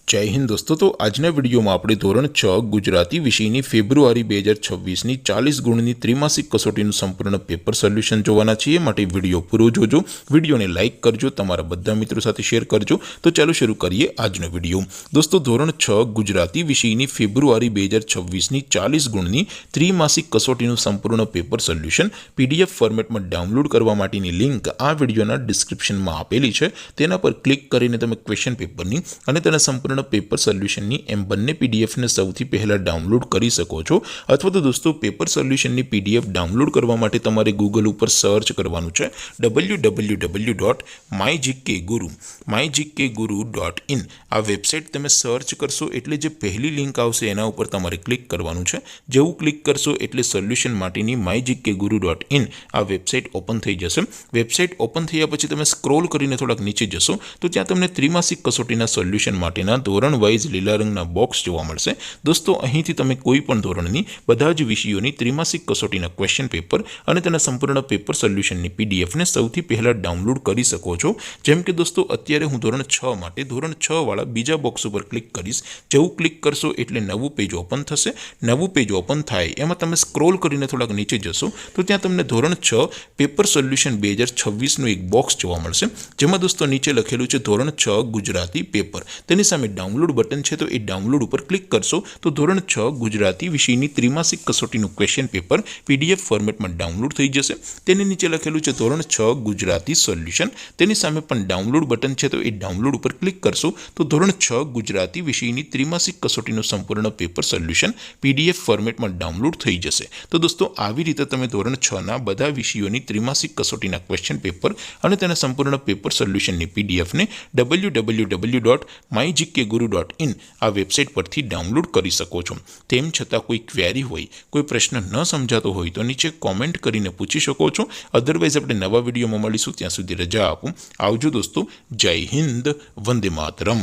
जय हिंद दोस्तों। तो આજના વિડીયોમાં આપણે ધોરણ 6 ગુજરાતી વિષયની ફેબ્રુઆરી 2026ની 40 ગુણની ત્રિમાસિક કસોટીનું સંપૂર્ણ પેપર સોલ્યુશન જોવાના છીએ। માટે વિડીયો પૂરો જોજો, વિડીયોને લાઇક કરજો, તમારા બધા મિત્રો સાથે શેર કરજો। તો ચાલો શરૂ કરીએ આજનો વિડીયો। દોસ્તો, ધોરણ 6 ગુજરાતી વિષયની ફેબ્રુઆરી 2026ની 40 ગુણની ત્રિમાસિક કસોટીનું સંપૂર્ણ પેપર સોલ્યુશન પીડીએફ ફોર્મેટમાં ડાઉનલોડ કરવા માટેની લિંક આ વિડીયોના ડિસ્ક્રિપ્શનમાં આપેલી છે। તેના પર ક્લિક કરીને તમે ક્વેશ્ચન પેપરની અને તેના સંપૂર્ણ પેપર સોલ્યુશનની એમ બંને પીડીએફને સૌથી પહેલાં ડાઉનલોડ કરી શકો છો। અથવા તો દોસ્તો, પેપર સોલ્યુશનની પીડીએફ ડાઉનલોડ કરવા માટે તમારે ગૂગલ ઉપર સર્ચ કરવાનું છે www.mygkguru.in। આ વેબસાઇટ તમે સર્ચ કરશો એટલે જે પહેલી લિંક આવશે એના ઉપર તમારે ક્લિક કરવાનું છે। જેવું ક્લિક કરશો એટલે સોલ્યુશન માટેની mygkguru.in આ વેબસાઇટ ઓપન થઈ જશે। વેબસાઇટ ઓપન થયા પછી તમે સ્ક્રોલ કરીને થોડાક નીચે જશો તો ત્યાં તમને ત્રિમાસિક કસોટીના સોલ્યુશન માટેના ધોરણ વાઇઝ લીલા રંગના બોક્સ જોવા મળશે। દોસ્તો, અહીંથી તમે કોઈ પણ ધોરણની બધા જ વિષયોની ત્રિમાસિક કસોટીના ક્વેશ્ચન પેપર અને તેના સંપૂર્ણ પેપર સોલ્યુશનની પીડીએફને સૌથી પહેલાં ડાઉનલોડ કરી શકો છો। જેમ કે દોસ્તો, અત્યારે હું ધોરણ 6 માટે ધોરણ 6 વાળા બીજા બોક્સ ઉપર ક્લિક કરીશ। જેવું ક્લિક કરશો એટલે નવું પેજ ઓપન થશે। નવું પેજ ઓપન થાય એમાં તમે સ્ક્રોલ કરીને થોડાક નીચે જશો તો ત્યાં તમને ધોરણ 6 પેપર સોલ્યુશન 2026નું એક બોક્સ જોવા મળશે। જેમાં દોસ્તો નીચે લખેલું છે ધોરણ 6 ગુજરાતી પેપર। તેની સામે ડાઉનલોડ બટન છે, તો એ ડાઉનલોડ ઉપર ક્લિક કરશો તો ધોરણ 6 ગુજરાતી વિષયની ત્રિમાસિક કસોટીનું ક્વેશ્ચન પેપર પીડીએફ ફોર્મેટમાં ડાઉનલોડ થઈ જશે। તેની નીચે લખેલું છે ધોરણ 6 ગુજરાતી સોલ્યુશન। તેની સામે પણ ડાઉનલોડ બટન છે, તો એ ડાઉનલોડ ઉપર ક્લિક કરશો તો ધોરણ 6 ગુજરાતી વિષયની ત્રિમાસિક કસોટીનું સંપૂર્ણ પેપર સોલ્યુશન પીડીએફ ફોર્મેટમાં ડાઉનલોડ થઈ જશે। તો દોસ્તો, આવી રીતે તમે ધોરણ 6ના બધા વિષયોની ત્રિમાસિક કસોટીના ક્વેશ્ચન પેપર અને તેના સંપૂર્ણ પેપર સોલ્યુશનની પીડીએફને www.mygkguru.in આ વેબસાઇટ પરથી ડાઉનલોડ કરી શકો છો। તેમ છતાં કોઈ ક્વેરી હોય, કોઈ પ્રશ્ન ન સમજાતો હોય તો નીચે કોમેન્ટ કરીને પૂછી શકો છો। અધરવાઇઝ આપણે નવા વિડીયોમાં મળીશું, ત્યાં સુધી રજા આપો। આવજો દોસ્તો, જય હિન્દ, વંદે માતરમ।